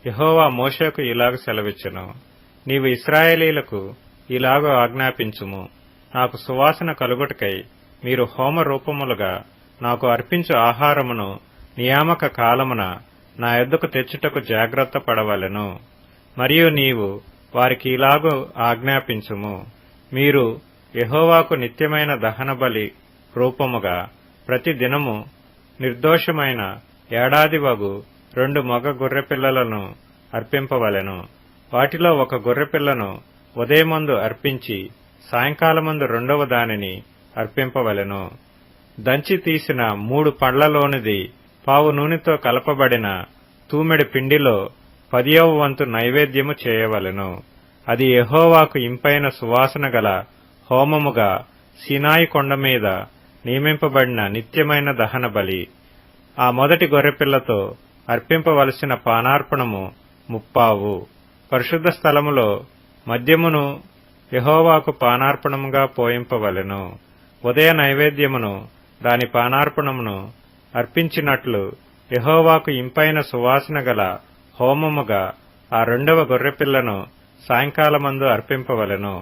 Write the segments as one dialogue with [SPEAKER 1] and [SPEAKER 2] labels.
[SPEAKER 1] యెహోవా మోషేకు ఇలాగ సెలవిచ్చెను, నీవు ఇశ్రాయేలీయులకు ఇలాగ ఆజ్ఞాపించుము, నాకు సువాసన కలుగుటకై మీరు హోమ రూపములుగా నాకు అర్పించు ఆహారమును నియామక కాలమున నా యొద్దకు తెచ్చుటకు జాగ్రత్త పడవలెను. మరియు నీవు వారికి ఇలాగూ ఆజ్ఞాపించుము, మీరు యెహోవాకు నిత్యమైన దహనబలి రూపముగా ప్రతి దినము నిర్దోషమైన ఏడాదివగు 2 మగ గొర్రెపిల్లలను అర్పింపవలెను. వాటిలో ఒక గొర్రెపిల్లను ఉదయమందు అర్పించి సాయంకాలమందు రెండవ దానిని అర్పింపవలెను. దంచి తీసిన 3 పండ్లలోనిది పావు నూనెతో కలపబడిన తూమెడు పిండిలో 10వ వంతు నైవేద్యము చేయవలెను. అది యెహోవాకు ఇంపైన సువాసన గల హోమముగా సీనాయి కొండ మీద నియమింపబడిన నిత్యమైన దహన బలి. ఆ మొదటి గొర్రెపిల్లతో అర్పింపవలసిన పానార్పణము 30. పరిశుద్ధ స్థలములో మద్యమును యెహోవాకు పానార్పణముగా పోయింపవలెను. ఉదయ నైవేద్యమును దాని పానార్పణమును అర్పించినట్లు యెహోవాకు ఇంపైన సువాసన గల హోమముగా ఆ 2వ గొర్రెపిల్లను సాయంకాలమందు అర్పింపవలెను.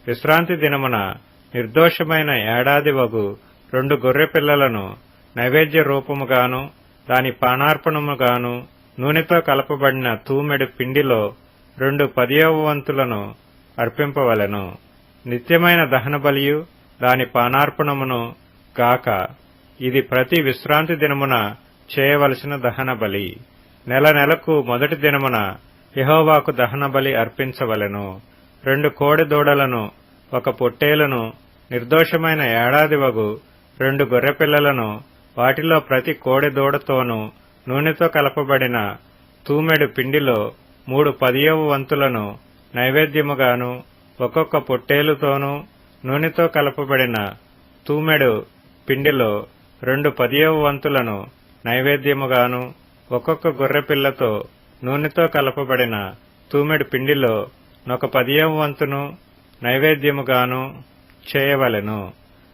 [SPEAKER 1] విశ్రాంతి దినమున నిర్దోషమైన ఏడాదివగు 2 గొర్రెపిల్లలను నైవేద్య రూపముగాను దాని పానార్పణముగాను నూనెతో కలపబడిన తూమెడు పిండిలో 2 10వ వంతులను అర్పింపవలెను. నిత్యమైన దహన బలియు దాని పానార్పణమును గాక ఇది ప్రతి విశ్రాంతి దినమున చేయవలసిన దహన బలి. నెలకు మొదటి దినమున యెహోవాకు దహన బలి అర్పించవలెను. 2 కోడె దూడలను 1 పొట్టేలును నిర్దోషమైన ఏడాదివగు 2 గొర్రెపిల్లలను వాటిలో ప్రతి కోడె దూడతోనూ నూనెతో కలపబడిన తూమెడు పిండిలో 3 10వ వంతులను నైవేద్యముగాను ఒక్కొక్క పొట్టేలుతోనూ నూనెతో కలపబడిన తూమెడు పిండిలో 2 10వ వంతులను నైవేద్యముగాను ఒక్కొక్క గొర్రెపిల్లతో నూనెతో కలపబడిన తూమెడు పిండిలో 1 10వ వంతును నైవేద్యముగాను చేయవలెను.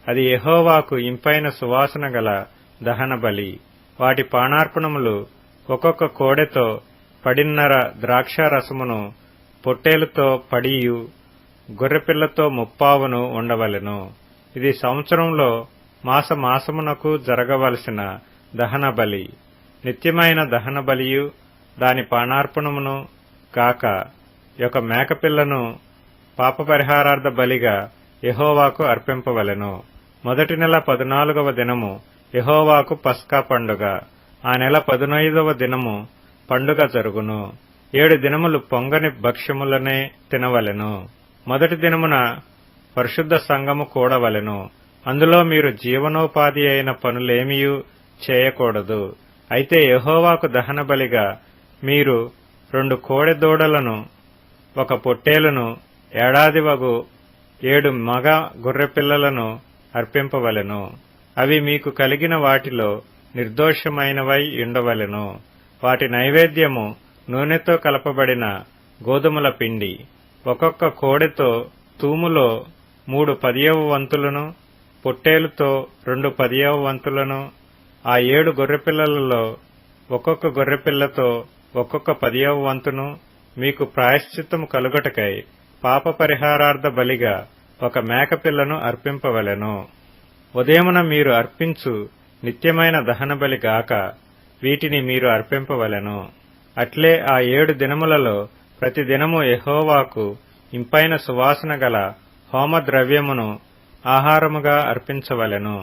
[SPEAKER 1] అది యెహోవాకు ఇంపైన సువాసన గల దహన బలి. వాటి పానార్పణములు ఒక్కొక్క కోడెతో 10.5 ద్రాక్షారసమును పొట్టేలుతో 10 గొర్రెపిల్లతో 30 ఉండవలెను. ఇది సంవత్సరంలో మాసమునకు జరగవలసిన దహన బలి. నిత్యమైన దహన బలియు దాని పానార్పణమును కాక 1 మేకపిల్లను పాపపరిహారార్థ బలిగా యెహోవాకు అర్పింపవలెను. మొదటి నెల 14వ దినము యెహోవాకు పస్కా పండుగ. ఆ నెల 15వ దినము పండుగ జరుగును. 7 దినములు పొంగని భక్ష్యములనే తినవలెను. మొదటి దినమున పరిశుద్ధ సంఘము కూడవలెను. అందులో మీరు జీవనోపాధి అయిన పనులేమియూ చేయకూడదు. అయితే యెహోవాకు దహన బలిగా మీరు 2 కోడె దూడలను 1 పొట్టేలును ఏడాదివగు 7 మగ గొర్రెపిల్లలను అర్పింపవలెను. అవి మీకు కలిగిన వాటిలో నిర్దోషమైనవై ఉండవలెను. వాటి నైవేద్యము నూనెతో కలపబడిన గోధుమల పిండి. ఒక్కొక్క కోడెతో తూములో 3 10వ వంతులను పొట్టేలుతో 2 10వ వంతులను ఆ 7 గొర్రెపిల్లలలో ఒక్కొక్క గొర్రెపిల్లతో ఒక్కొక్క 10వ వంతును మీకు ప్రాయశ్చిత్తము కలుగుటకై పాప పరిహారార్థ బలిగా 1 మేకపిల్లను అర్పింపవలెను. ఉదయమున మీరు అర్పించు నిత్యమైన దహన బలి గాక వీటిని మీరు అర్పింపవలెను. అట్లే ఆ 7 దినములలో ప్రతి దినము యెహోవాకు ఇంపైన సువాసన గల హోమ ద్రవ్యమును ఆహారముగా అర్పించవలెను.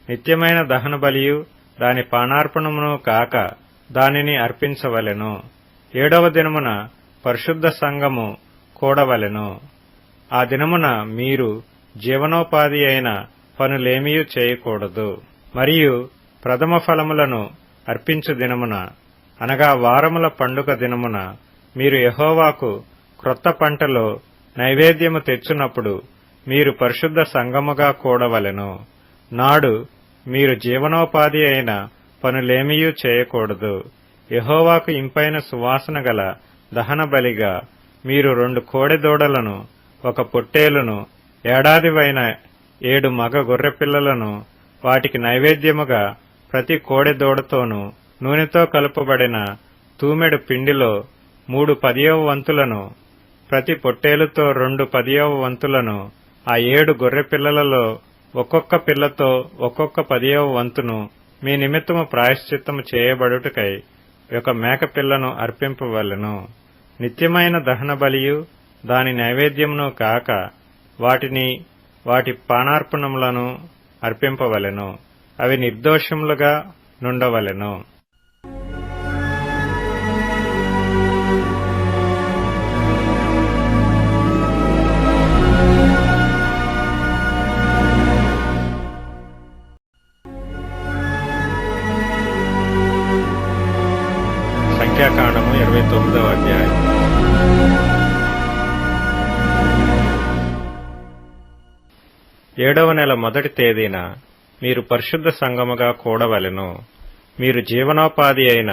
[SPEAKER 1] నిత్యమైన దహన బలియు దాని పానార్పణమును కాక దానిని అర్పించవలెను. 7వ దినమున పరిశుద్ధ సంఘము కూడవలెను. ఆ దినమున మీరు జీవనోపాధి అయిన పనులేమియూ చేయకూడదు. మరియు ప్రథమ ఫలములను అర్పించు దినమున అనగా వారముల పండుగ దినమున మీరు యెహోవాకు క్రొత్త పంటలో నైవేద్యము తెచ్చునప్పుడు మీరు పరిశుద్ధ సంఘముగా కూడవలెను. నాడు మీరు జీవనోపాధి అయిన పనులేమియూ చేయకూడదు. యెహోవాకు ఇంపైన సువాసన గల దహన బలిగా మీరు 2 కోడె దూడలను 1 పొట్టేలును ఏడాదివైన 7 మగ గొర్రెపిల్లలను వాటికి నైవేద్యముగా ప్రతి కోడె దూడతోనూ నూనెతో కలుపబడిన తూమెడు పిండిలో 3 10వ వంతులను, ప్రతి పొట్టేలుతో 2 10వ వంతులను, ఆ 7 గొర్రెపిల్లలలో ఒక్కొక్క పిల్లతో ఒక్కొక్క 10వ వంతును మీ నిమిత్తము ప్రాయశ్చిత్తము చేయబడుటకై ఒక మేకపిల్లను అర్పింపవలెను. నిత్యమైన దహన బలియు దాని నైవేద్యమును కాక వాటిని వాటి పానార్పణములను అర్పింపవలెను. అవి నిర్దోషములుగా నుండవలెను. సంఖ్యాకాండము 29వ అధ్యాయం. ఏడవ నెల మొదటి తేదీన మీరు పరిశుద్ధ సంఘముగా కూడవలెను. మీరు జీవనోపాధి అయిన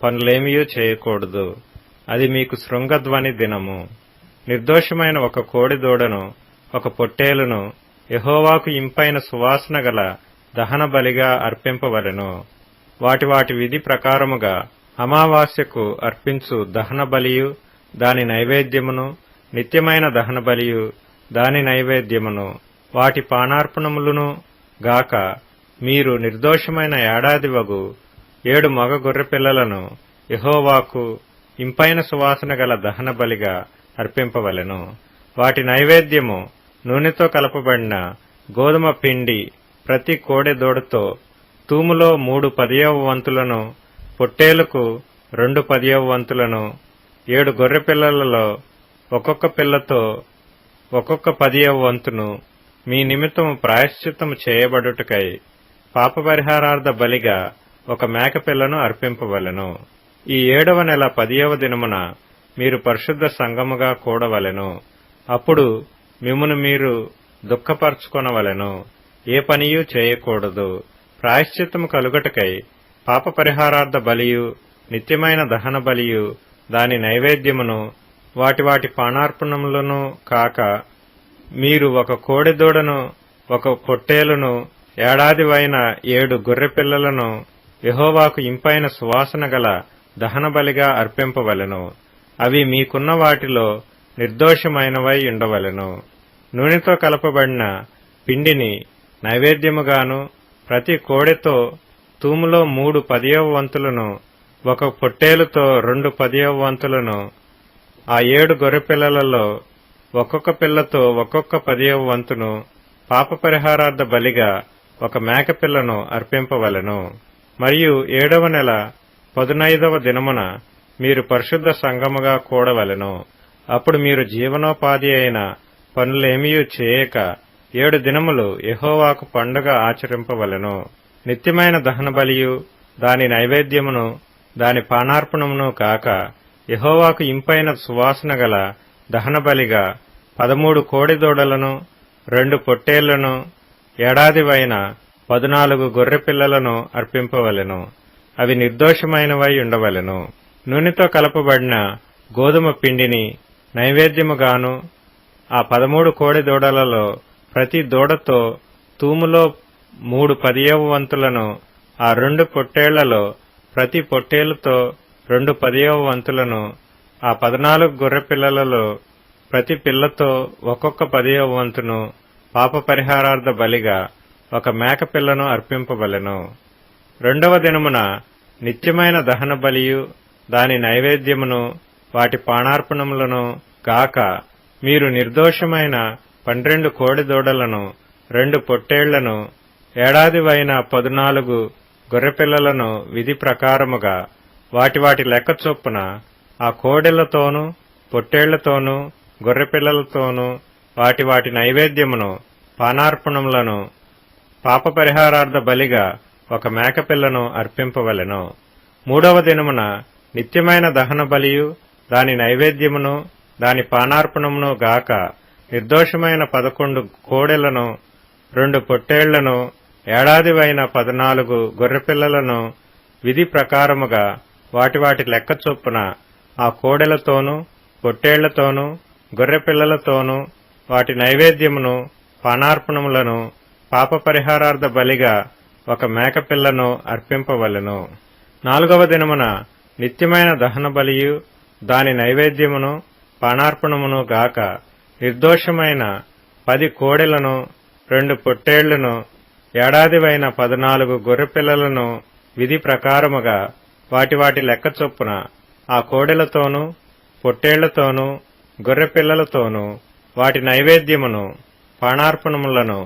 [SPEAKER 1] పనులేమియూ చేయకూడదు. అది మీకు శృంగధ్వని దినము. నిర్దోషమైన ఒక కోడిదూడను, ఒక పొట్టేలును యెహోవాకు ఇంపైన సువాసన గల దహన బలిగా అర్పింపవలెను. వాటి వాటి విధి ప్రకారముగా అమావాస్యకు అర్పించు దహన బలియు దాని నైవేద్యమును, నిత్యమైన దహన బలియు దాని నైవేద్యమును, వాటి పానార్పణములను గాక మీరు నిర్దోషమైన ఏడాదివగు 7 మగ గొర్రెపిల్లలను యెహోవాకు ఇంపైన సువాసన గల దహన బలిగా అర్పింపవలెను. వాటి నైవేద్యము నూనెతో కలపబడిన గోధుమ పిండి ప్రతి కోడెదూడతో తూములో 3 10వ వంతులను, పొట్టేలుకు 2 10వ వంతులను, 7 గొర్రెపిల్లలలో ఒక్కొక్క పిల్లతో ఒక్కొక్క 10వ వంతును మీ నిమిత్తము ప్రాయశ్చిత్తము చేయబడుటకై పాపపరిహారార్థ బలిగా ఒక మేకపిల్లను అర్పింపవలెను. ఈ 7వ నెల 10వ దినమున మీరు పరిశుద్ధ సంఘముగా కూడవలెను. అప్పుడు మిమ్మును మీరు దుఃఖపరచుకొనవలెను. ఏ పనియూ చేయకూడదు. ప్రాయశ్చిత్తము కలుగుటకై పాపపరిహారార్థ బలియు, నిత్యమైన దహన బలియు దాని నైవేద్యమును, వాటి వాటి పానార్పణములను కాక మీరు ఒక కోడెదూడను, ఒక పొట్టేలును, ఏడాదివైన 7 గొర్రెపిల్లలను యెహోవాకు ఇంపైన సువాసన గల దహన బలిగా అర్పింపవలెను. అవి మీకున్న వాటిలో నిర్దోషమైనవై ఉండవలెను. నూనెతో కలపబడిన పిండిని నైవేద్యముగాను, ప్రతి కోడెతో తూములో 3 10వ వంతులను, ఒక పొట్టేలుతో 2 10వ వంతులను, ఆ 7 గొర్రెపిల్లలలో ఒక్కొక్క పిల్లతో ఒక్కొక్క 10వ వంతును పాపపరిహారార్థ బలిగా ఒక మేకపిల్లను అర్పింపవలెను. మరియు 7వ నెల 15వ దినమున మీరు పరిశుద్ధ సంఘముగా కూడవలెను. అప్పుడు మీరు జీవనోపాధి అయిన పనులేమియూ చేయక 7 దినములు యెహోవాకు పండుగ ఆచరింపవలెను. నిత్యమైన దహన బలియు దాని నైవేద్యమును, దాని పానార్పణమును కాక యెహోవాకు ఇంపైన సువాసన గల దహన బలిగా 13 కోడెదూడలను, 2 పొట్టేళ్లను, ఏడాదివైన 14 గొర్రెపిల్లలను అర్పింపవలెను. అవి నిర్దోషమైనవై ఉండవలెను. నూనెతో కలపబడిన గోధుమ పిండిని నైవేద్యముగాను, ఆ 13 కోడెదూడలలో ప్రతి దూడతో తూములో 3 10వ వంతులను, ఆ 2 పొట్టేళ్లలో ప్రతి పొట్టేలుతో 2 10వ వంతులను, ఆ 14 గొర్రెపిల్లలలో ప్రతి పిల్లతో ఒక్కొక్క 10వ వంతును పాపపరిహారార్థ బలిగా ఒక మేకపిల్లను అర్పింపవలెను. 2వ దినమున నిత్యమైన దహన బలియు దాని నైవేద్యమును, వాటి పానార్పణములను గాక మీరు నిర్దోషమైన 12 కోడెదూడలను, 2 పొట్టేళ్లను, ఏడాదివైన 14 గొర్రెపిల్లలను విధి ప్రకారముగా వాటి వాటి లెక్క చొప్పున ఆ కోడెలతోనూ, పొట్టేళ్లతోనూ, గొర్రెపిల్లలతోనూ వాటి వాటి నైవేద్యమును, పానార్పణములను పాపపరిహారార్థ బలిగా ఒక మేకపిల్లను అర్పింపవలెను. 3వ దినమున నిత్యమైన దహన బలియు దాని నైవేద్యమును, దాని పానార్పణమును గాక నిర్దోషమైన 11 కోడెలను, 2 పొట్టేళ్లను, ఏడాదివైన 14 గొర్రెపిల్లలను విధి ప్రకారముగా వాటి వాటి లెక్క చొప్పున ఆ కోడెలతోనూ, పొట్టేళ్లతోనూ, గొర్రెపిల్లలతోనూ వాటి నైవేద్యమును, పానార్పణములను పాపపరిహారార్థ బలిగా ఒక మేకపిల్లను అర్పింపవలెను. 4వ దినమున నిత్యమైన దహన బలియు దాని నైవేద్యమును పానార్పణమును గాక నిర్దోషమైన 10 కోడెలను 2 పొట్టేళ్లను ఏడాదివైన 14 గొర్రెపిల్లలను విధి ప్రకారముగా వాటి లెక్క చొప్పున ఆ కోడెలతోనూ పొట్టేళ్లతోనూ గొర్రెపిల్లలతోనూ వాటి నైవేద్యమును పానార్పణములను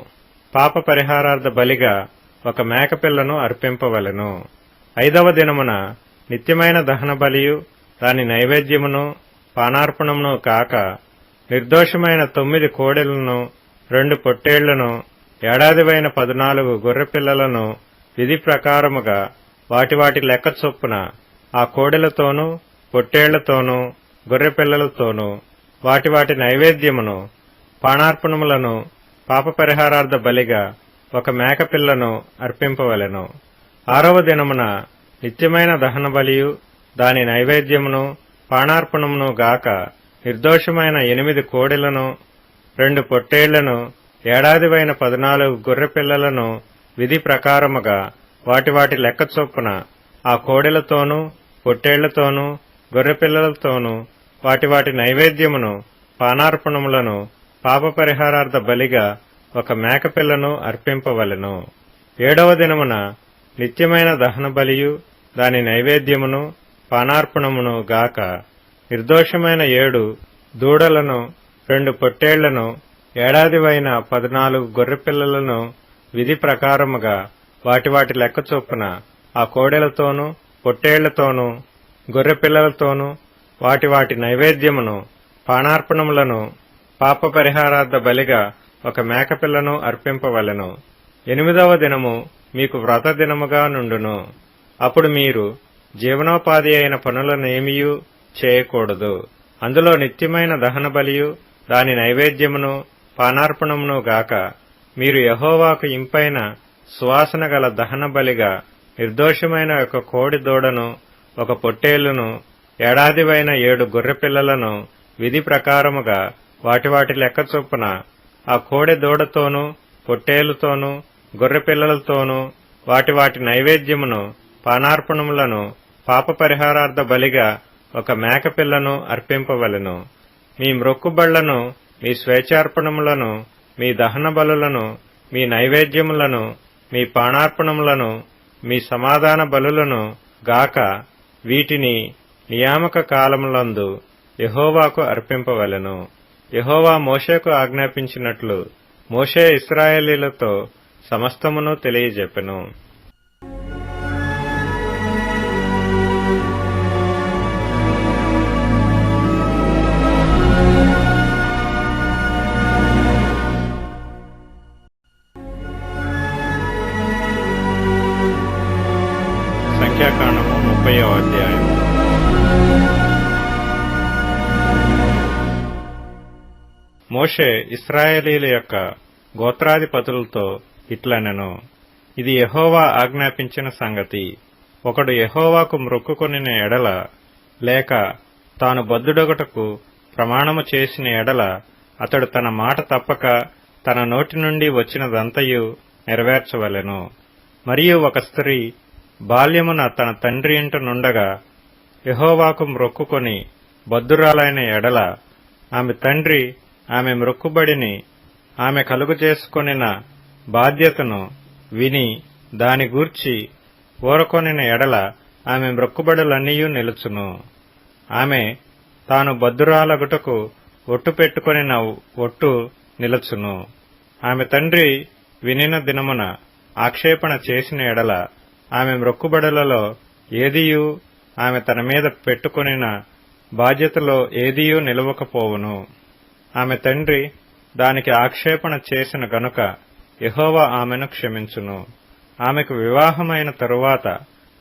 [SPEAKER 1] పాప పరిహారార్థ బలిగా ఒక మేకపిల్లను అర్పింపవలెను. 5వ దినమున నిత్యమైన దహన బలియు దాని నైవేద్యమును పానార్పణమును కాక నిర్దోషమైన 9 కోడెలను 2 పొట్టేళ్లను ఏడాదివైన 14 గొర్రెపిల్లలను విధి ప్రకారముగా వాటి లెక్క చొప్పున ఆ కోడెలతోనూ పొట్టేళ్లతోనూ గొర్రెపిల్లలతోనూ వాటి నైవేద్యమును పానార్పణములను పాప పరిహారార్థ బలిగా ఒక మేకపిల్లను అర్పింపవలెను. 6వ దినమున నిత్యమైన దహన బలియు దాని నైవేద్యమును పానార్పణమును గాక నిర్దోషమైన 8 కోడెలను 2 పొట్టేళ్లను ఏడాదివైన 14 గొర్రెపిల్లలను విధి ప్రకారముగా వాటి లెక్క చొప్పున ఆ కోడెలతోనూ పొట్టేళ్లతోనూ గొర్రెపిల్లలతోనూ వాటి నైవేద్యమును పానార్పణములను పాప పరిహారార్థ బలిగా ఒక మేకపిల్లను అర్పింపవలెను. 7వ దినమున నిత్యమైన దహన బలియు దాని నైవేద్యమును పానార్పణమును గాక నిర్దోషమైన 7 దూడలను 2 పొట్టేళ్లను ఏడాదివైన 14 గొర్రెపిల్లలను విధి ప్రకారముగా వాటి లెక్క చొప్పున ఆ కోడెలతోనూ పొట్టేళ్లతోనూ గొర్రెపిల్లలతోనూ వాటి నైవేద్యమును పానార్పణములను పాప పరిహారార్థ బలిగా ఒక మేకపిల్లను అర్పింపవలెను. 8వ దినము మీకు వ్రత దినముగా నుండును. అప్పుడు మీరు జీవనోపాధి అయిన పనులనేమియూ చేయకూడదు. అందులో నిత్యమైన దహన బలియు దాని నైవేద్యమును పానార్పణమును గాక మీరు యెహోవాకు ఇంపైన సువాసన గల దహన బలిగా నిర్దోషమైన ఒక కోడి దూడను 1 పొట్టేలును ఏడాదివైన 7 గొర్రెపిల్లలను విధి ప్రకారముగా వాటి లెక్క చొప్పున ఆ కోడె దూడతోనూ పొట్టేలుతోనూ గొర్రెపిల్లలతోనూ వాటి నైవేద్యమును పానార్పణములను పాప పరిహారార్థ బలిగా ఒక మేకపిల్లను అర్పింపవలెను. మీ మ్రొక్కుబళ్లను మీ స్వేచ్ఛార్పణములను మీ దహన బలులను మీ నైవేద్యములను మీ పానార్పణములను మీ సమాధాన బలులను గాక వీటిని నియామక కాలములందు యెహోవాకు అర్పింపవలెను. యెహోవా మోషేకు ఆజ్ఞాపించినట్లు మోషే ఇశ్రాయేలీయులతో సమస్తమును తెలియజెప్పెను. సంఖ్యాకాండము 30వ అధ్యాయం. మోషే ఇశ్రాయేలీయుల యొక్క గోత్రాధిపతులతో ఇట్లనెను, ఇది యెహోవా ఆజ్ఞాపించిన సంగతి. ఒకడు యెహోవాకు మ్రొక్కుకొనిన ఎడల లేక తాను బద్ధుడొకటకు ప్రమాణము చేసిన ఎడల అతడు తన మాట తప్పక తన నోటి నుండి వచ్చినదంతయు నెరవేర్చవలెను. మరియు ఒక స్త్రీ బాల్యమున తన తండ్రి ఇంట నుండగా యెహోవాకు మ్రొక్కుకొని బద్ధురాలైన ఎడల ఆమె తండ్రి ఆమె మ్రొక్కుబడిని ఆమె కలుగు చేసుకొనిన బాధ్యతను విని దాని గూర్చి ఊరకొనిన ఎడల ఆమె మ్రొక్కుబడులన్నీయూ నిలుచును. ఆమె తాను బద్ధురాలగుటకు ఒట్టు పెట్టుకొనిన ఒట్టు నిలుచును. ఆమె తండ్రి వినిన దినమున ఆక్షేపణ చేసిన ఎడల ఆమె మ్రొక్కుబడులలో ఏదియూ ఆమె తన మీద పెట్టుకొనిన బాధ్యతలో ఏదియూ నిలవకపోవును. ఆమె తండ్రి దానికి ఆక్షేపణ చేసిన గనుక యెహోవా ఆమెను క్షమించును. ఆమెకు వివాహమైన తరువాత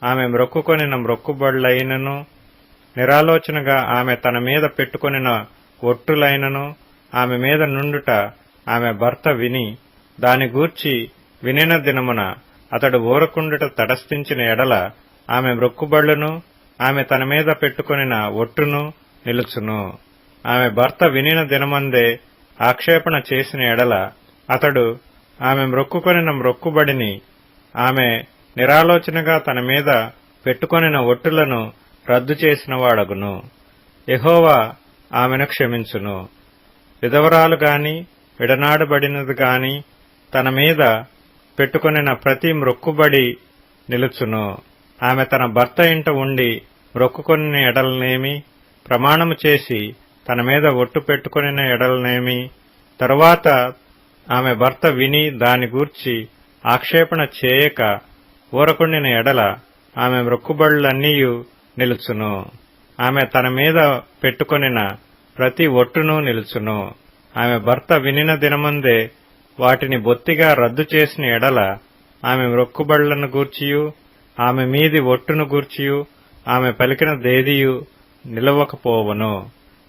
[SPEAKER 1] ఆమె మ్రొక్కుకొనిన మ్రొక్కుబడులైనను నిరాలోచనగా ఆమె తన మీద పెట్టుకొనిన ఒట్టులైనను ఆమె మీద నుండుట ఆమె భర్త విని దాని గూర్చి వినిన దినమున అతడు ఊరకుండుట తటస్థించిన ఎడల ఆమె మ్రొక్కుబడులను ఆమె తన మీద పెట్టుకొనిన ఒట్టును నిలుచును. ఆమె భర్త వినిన దినమందే ఆక్షేపణ చేసిన ఎడల అతడు ఆమె మ్రొక్కుకొనిన మ్రొక్కుబడిని ఆమె నిరాలోచనగా తన మీద పెట్టుకొనిన ఒట్టులను రద్దు చేసిన వాడగును. యెహోవా ఆమెను క్షమించును. విధవరాలు గాని విడనాడబడినది గాని తన మీద పెట్టుకొనిన ప్రతి మ్రొక్కుబడి నిలుచును. ఆమె తన భర్త ఇంట ఉండి మ్రొక్కుకొనిన ఎడలనేమి, ప్రమాణము చేసి తన మీద ఒట్టు పెట్టుకొనిన ఎడలనేమి, తరువాత ఆమె భర్త విని దాని గూర్చి ఆక్షేపణ చేయక ఊరకుండిన ఎడల ఆమె మ్రొక్కుబడులన్నీయు నిలుచును. ఆమె తన మీద పెట్టుకొనిన ప్రతి ఒట్టును నిలుచును. ఆమె భర్త వినిన దినమందే వాటిని బొత్తిగా రద్దు చేసిన ఎడల ఆమె మ్రొక్కుబడులను గూర్చియు ఆమె మీది ఒట్టును గూర్చియు ఆమె పలికిన దేదియు నిలవకపోవును.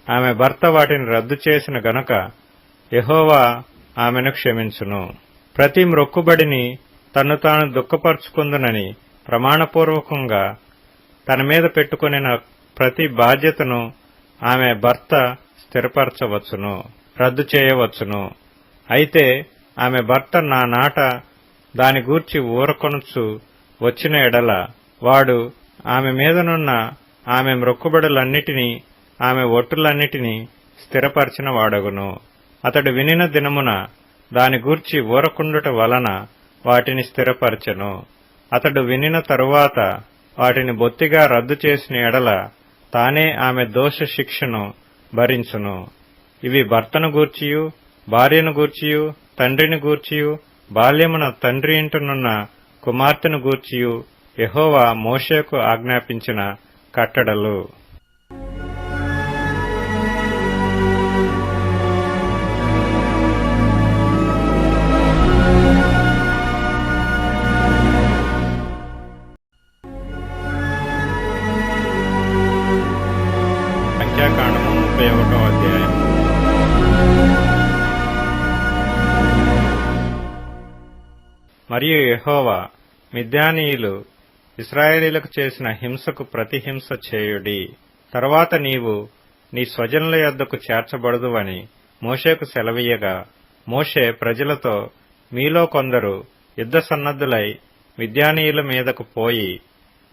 [SPEAKER 1] ఆమె భర్త వాటిని రద్దు చేసిన గనుక యెహోవా ఆమెను క్షమించును. ప్రతి మ్రొక్కుబడిని తన్ను తాను దుఃఖపరుచుకుందునని ప్రమాణపూర్వకంగా తన మీద పెట్టుకొనిన ప్రతి బాధ్యతను ఆమె భర్త స్థిరపరచవచ్చును, రద్దు చేయవచ్చును. అయితే ఆమె భర్త నా నాట దాని గూర్చి ఊరకొనుచు వచ్చిన ఎడల వాడు ఆమె మీదనున్న ఆమె మ్రొక్కుబడులన్నిటినీ ఆమె ఒట్టులన్నిటినీ స్థిరపరిచిన వాడగును. అతడు వినిన దినమున దాని గూర్చి ఊరకుండుట వలన వాటిని స్థిరపరచెను. అతడు వినిన తరువాత వాటిని బొత్తిగా రద్దు చేసిన ఎడల తానే ఆమె దోష శిక్షను భరించును. ఇవి భర్తను గూర్చియు భార్యను గూర్చియు తండ్రిని గూర్చియు బాల్యమున తండ్రి ఇంటనున్న కుమార్తెను గూర్చియు యెహోవా మోషేకు ఆజ్ఞాపించిన కట్టడలు. సంఖ్యాకాండము 31వ అధ్యాయం. మరియు యెహోవా మిద్యానీయులు ఇశ్రాయేలీయులకు చేసిన హింసకు ప్రతిహింస చేయుడి. తరువాత నీవు నీ స్వజనుల యొద్దకు చేర్చబడదువని మోషేకు సెలవీయగా, మోషే ప్రజలతో, మీలో కొందరు యుద్ధ సన్నద్ధులై మిద్యానీయుల మీదకు పోయి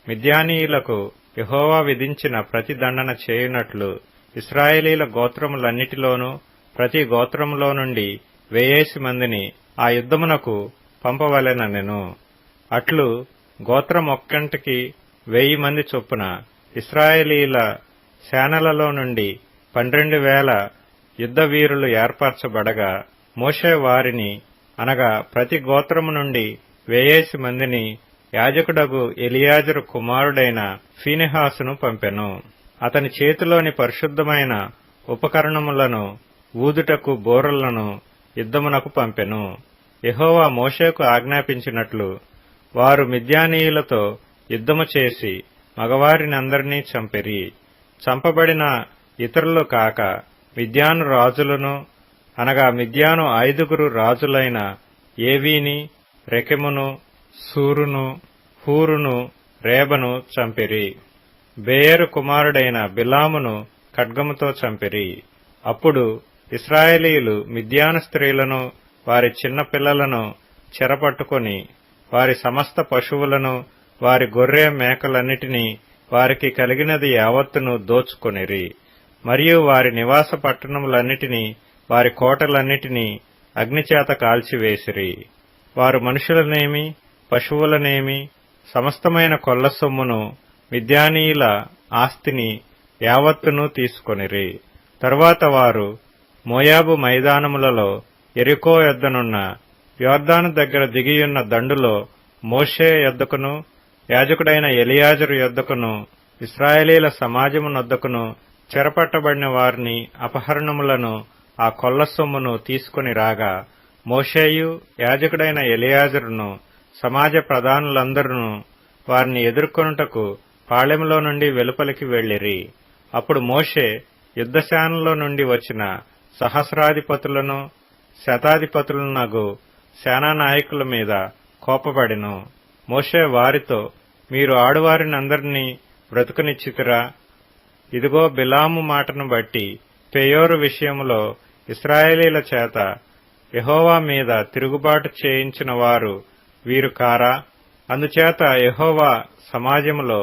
[SPEAKER 1] మిద్యానీయులకు యెహోవా విధించిన ప్రతి దండన చేయునట్లు ఇశ్రాయేలీయుల గోత్రములన్నిటిలోనూ ప్రతి గోత్రములో నుండి 1000 మందిని ఆ యుద్ధమునకు పంపవలెననెను. అట్లు గోత్రమొక్కంటికి 1000 మంది చొప్పున ఇశ్రాయేలీయుల సేనలలో నుండి 12,000 యుద్ధ వీరులు ఏర్పరచబడగా, మోషే వారిని అనగా ప్రతి గోత్రము నుండి 1000 మందిని యాజకుడగు ఎలియాజరు కుమారుడైన ఫీనెహాసును పంపెను. అతని చేతిలోని పరిశుద్ధమైన ఉపకరణములను ఊదుటకు బోరలను యుద్ధమునకు పంపెను. యెహోవా మోషేకు ఆజ్ఞాపించినట్లు వారు మిద్యానీయులతో యుద్ధము చేసి మగవారినందరినీ చంపిరి. చంపబడిన ఇతరులు కాక మిద్యాను రాజులను అనగా మిద్యాను 5 రాజులైన ఏవీని, రెకెమును, సూరును, హూరును, రేబను చంపిరి. బేయరు కుమారుడైన బిలామును ఖడ్గముతో చంపిరి. అప్పుడు ఇశ్రాయేలీయులు మిద్యాను స్త్రీలను వారి చిన్న పిల్లలను చెరపట్టుకొని వారి సమస్త పశువులను వారి గొర్రె మేకలన్నిటినీ వారికి కలిగినది యావత్తును దోచుకొనిరి. మరియు వారి నివాస పట్టణములన్నిటినీ వారి కోటలన్నిటినీ అగ్నిచేత కాల్చివేసిరి. వారు మనుషులనేమి పశువులనేమి సమస్తమైన కొల్ల సొమ్మును మిద్యానీయుల ఆస్తిని యావత్తును తీసుకొనిరి. తరువాత వారు మోయాబు మైదానములలో యెరికో యొద్దనున్న యొర్దాను దగ్గర దిగియున్న దండులో మోషే యొద్దకును యాజకుడైన ఎలియాజరు యొద్దకును ఇశ్రాయేలీయుల సమాజమునొద్దకును చెరపట్టబడిన వారిని అపహరణములను ఆ కొల్ల సొమ్మును తీసుకుని రాగా, మోషేయు యాజకుడైన ఎలియాజరును సమాజ ప్రధానులందరూ వారిని ఎదుర్కొనుటకు పాళెములో నుండి వెలుపలికి వెళ్లిరి. అప్పుడు మోషే యుద్ధశాలలో నుండి వచ్చిన సహస్రాధిపతులను శతాధిపతులనగు సేనానాయకుల మీద కోపపడెను. మోషే వారితో, మీరు ఆడువారినందరినీ బ్రతుకునిచ్చితిరా? ఇదిగో బిలాము మాటను బట్టి పెయోరు విషయములో ఇశ్రాయేలీల చేత యెహోవా మీద తిరుగుబాటు చేయించిన వారు వీరు కారా? అందుచేత యెహోవా సమాజములో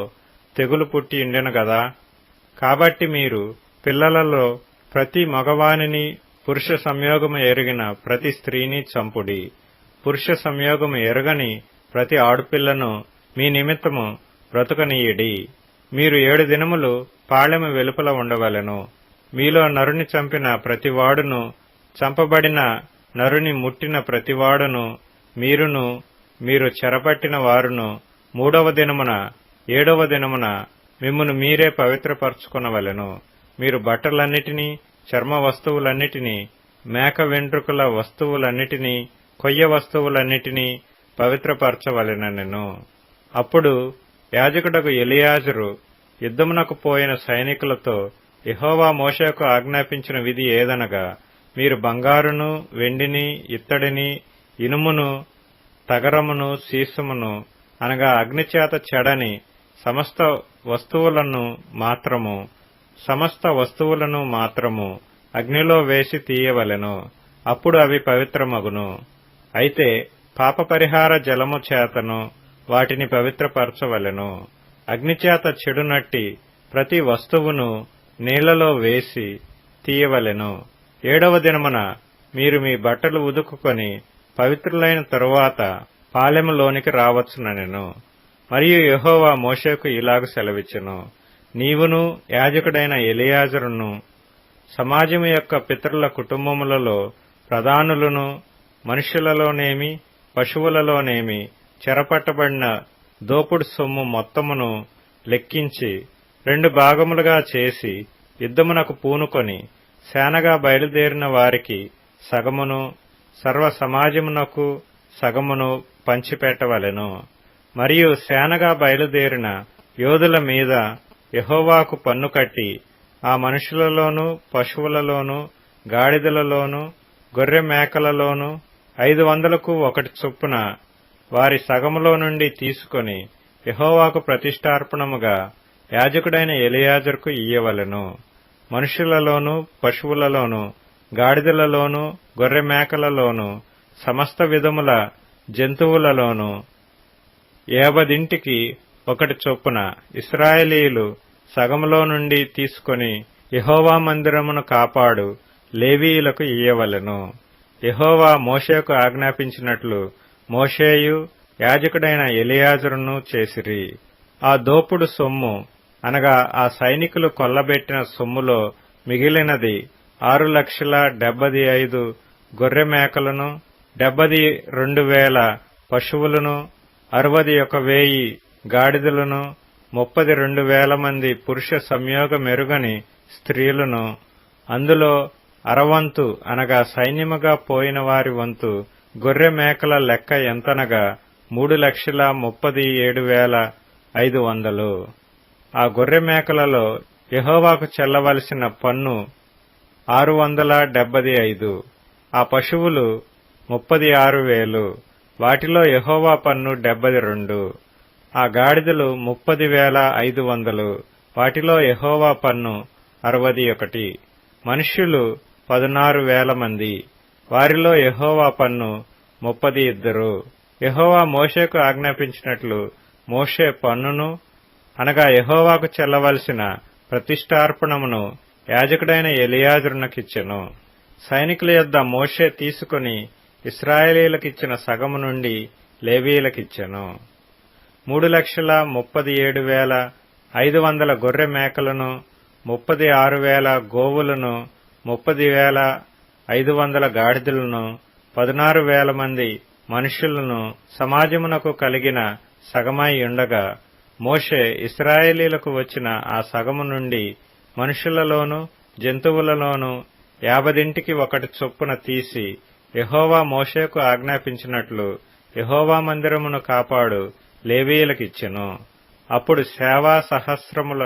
[SPEAKER 1] తెగులు పుట్టి ఉండెను గదా. కాబట్టి మీరు పిల్లలలో ప్రతి మగవానిని పురుష సంయోగము ఎరిగిన ప్రతి స్త్రీని చంపుడి. పురుష సంయోగము ఎరగని ప్రతి ఆడపిల్లను మీ నిమిత్తము బ్రతుకనీయుడి. మీరు 7 దినములు పాళెము వెలుపల ఉండవలెను. మీలో నరుని చంపిన ప్రతివాడును, చంపబడిన నరుని ముట్టిన ప్రతివాడును, మీరును మీరు చెరపట్టిన వారును 3వ దినమున 7వ దినమున మిమ్మును మీరే పవిత్రపరచుకొనవలెను. మీరు బట్టలన్నిటినీ, చర్మ వస్తువులన్నిటినీ, మేక వెంట్రుకల వస్తువులన్నిటినీ, కొయ్య వస్తువులన్నిటినీ పవిత్రపరచవలెనెను. అప్పుడు యాజకుడగు ఎలియాజరు యుద్ధమునకు పోయిన సైనికులతో, యెహోవా మోషేకు ఆజ్ఞాపించిన విధి ఏదనగా, మీరు బంగారును, వెండిని, ఇత్తడిని, ఇనుమును, తగరమును, సీసమును అనగా అగ్నిచేత చెడని సమస్త వస్తువులను మాత్రము అగ్నిలో వేసి తీయవలెను. అప్పుడు అవి పవిత్రమగును. అయితే పాప పరిహార జలము చేతను వాటిని పవిత్రపరచవలెను. అగ్నిచేత చెడునట్టి ప్రతి వస్తువును నీళ్లలో వేసి తీయవలెను. 7వ దినమున మీరు మీ బట్టలు ఉదుకుకొని పవిత్రులైన తరువాత పాళెములోనికి రావచ్చుననెను. మరియు యెహోవా మోషేకు ఇలాగ సెలవిచ్చెను, నీవును యాజకుడైన ఎలియాజరును సమాజము యొక్క పితరుల కుటుంబములలో ప్రధానులను, మనుషులలోనేమి పశువులలోనేమి చెరపట్టబడిన దోపుడు సొమ్ము మొత్తమును లెక్కించి 2 భాగములుగా చేసి యుద్ధమునకు పూనుకొని సేనగా బయలుదేరిన వారికి సగమును, సర్వ సమాజమునకు సగమును పంచిపెట్టవలెను. మరియు సేనగా బయలుదేరిన యోధుల మీద యెహోవాకు పన్ను కట్టి ఆ మనుషులలోను, పశువులలోను, గాడిదలలోను, గొర్రె మేకలలోను 500కు 1 చొప్పున వారి సగములో నుండి తీసుకొని యెహోవాకు ప్రతిష్ఠార్పణముగా యాజకుడైన ఎలియాజరుకు ఇయ్యవలెను. మనుషులలోను, పశువులలోను, గాడిదలలోను, గొర్రె మేకలలోను, సమస్త విధముల జంతువులలోను 50ంటికి 1 చొప్పున ఇశ్రాయేలీయులు సగములో నుండి తీసుకొని యెహోవా మందిరమును కాపాడు లేవీయులకు ఇయ్యవలెను. యెహోవా మోషేకు ఆజ్ఞాపించినట్లు మోషేయు యాజకుడైన ఎలియాజరును చేసిరి. ఆ దోపుడు సొమ్ము అనగా ఆ సైనికులు కొల్లబెట్టిన సొమ్ములో మిగిలినది 6,75,000 గొర్రె మేకలను, 72,000 పశువులను, 61,000 గాడిదలను, 32,000 మంది పురుష సంయోగమెరుగని స్త్రీలను, అందులో అరవంతు అనగా సైన్యముగా పోయిన వారి వంతు గొర్రె మేకల లెక్క ఎంతనగా 3,37,500. ఆ గొర్రె మేకలలో యెహోవాకు చెల్లవలసిన పన్ను 675. ఆ పశువులు 36,000, వాటిలో యెహోవా పన్ను 72. ఆ గాడిదలు 30,500, వాటిలో యెహోవా పన్ను 61. మనుష్యులు 16,000 మంది, వారిలో యెహోవా పన్ను 32. యెహోవా మోషేకు ఆజ్ఞాపించినట్లు మోషే పన్నును అనగా యెహోవాకు చెల్లవలసిన ప్రతిష్ఠార్పణమును యాజకుడైన ఎలియాజరునకిచ్చెను. సైనికుల యొద్ద మోషే తీసుకుని ఇశ్రాయేలీయులకిచ్చిన సగము నుండి లేవీయులకిచ్చెను. 3,37,500 గొర్రె మేకలను, 36,000 గోవులను, 30,500 గాడిదలను, 16,000 మంది మనుషులను సమాజమునకు కలిగిన సగమై ఉండగా, మోషే ఇశ్రాయేలీయులకు వచ్చిన ఆ సగము నుండి మనుషులలోను, జంతువులలోను 50ంటికి 1 చొప్పున తీసి యెహోవా మోషేకు ఆజ్ఞాపించినట్లు యెహోవా మందిరమును కాపాడు లేవీయులకిచ్చెను. అప్పుడు సేవా సహస్రముల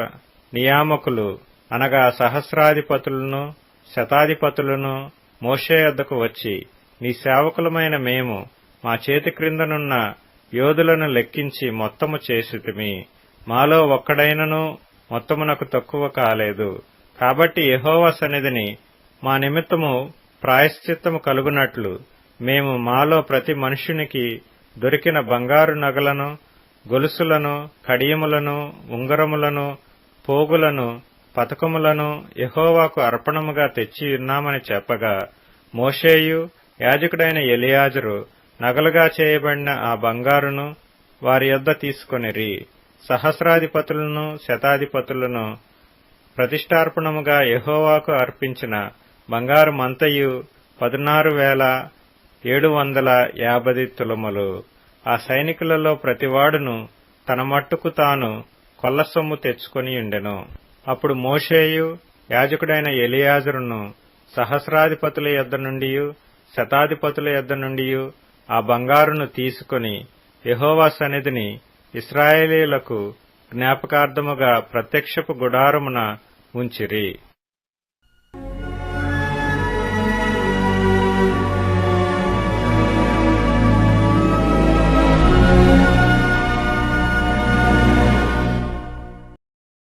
[SPEAKER 1] నియామకులు అనగా సహస్రాధిపతులను, శతాధిపతులను మోషే యొద్దకు వచ్చి, నీ సేవకులమైన మేము మా చేతి క్రిందనున్న యోధులను లెక్కించి మొత్తము చేసితిమి. మాలో ఒక్కడైనను మొత్తమునకు తక్కువ కాలేదు. కాబట్టి యెహోవా సన్నిధిని మా నిమిత్తము ప్రాయశ్చిత్తము కలుగునట్లు మేము మాలో ప్రతి మనుష్యునికి దొరికిన బంగారు నగలను, గొలుసులను, కడియములను, ఉంగరములను, పోగులను పతకములను యెహోవాకు అర్పణముగా తెచ్చి ఉన్నామని చెప్పగా, మోషేయు యాజకుడైన ఎలియాజరు నగలుగా చేయబడిన ఆ బంగారును వారి యొద్ద తీసుకొనిరి. సహస్రాధిపతులను శతాధిపతులను ప్రతిష్టార్పణముగా యెహోవాకు అర్పించిన బంగారు మంతయు 16,750 తులములు. ఆ సైనికులలో ప్రతివాడును తన మట్టుకు తాను కొల్లసొమ్ము తెచ్చుకొనియుండెను. అప్పుడు మోషేయు యాజకుడైన ఎలియాజరును సహస్రాధిపతుల యొద్ద నుండియు శతాధిపతుల యొద్ద నుండియు ఆ బంగారును తీసుకొని యెహోవా సన్నిధిని ఇశ్రాయేలీయులకు జ్ఞాపకార్థముగా ప్రత్యక్షపు గుడారమున ఉంచిరి.